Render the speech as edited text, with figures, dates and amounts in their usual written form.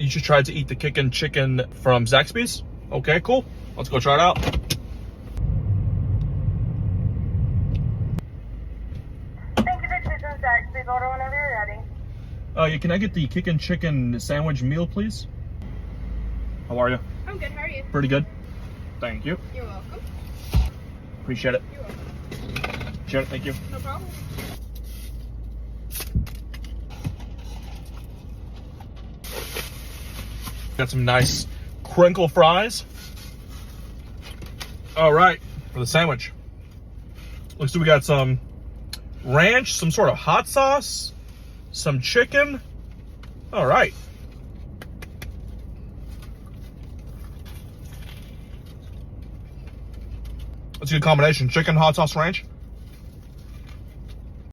you should try to eat the Kickin chicken from Zaxby's. Okay, cool. Let's go try it out. Thank you for choosing Zaxby's. Order whenever you're ready. Yeah, can I get the Kickin chicken sandwich meal, please? How are you? I'm good. How are you? Pretty good. Thank you. You're welcome. Appreciate it. You're welcome. Appreciate it. Thank you. No problem. Got some nice crinkle fries. All right, for the sandwich. Looks like we got some ranch, some sort of hot sauce, some chicken. All right. That's a good combination. Chicken, hot sauce, ranch.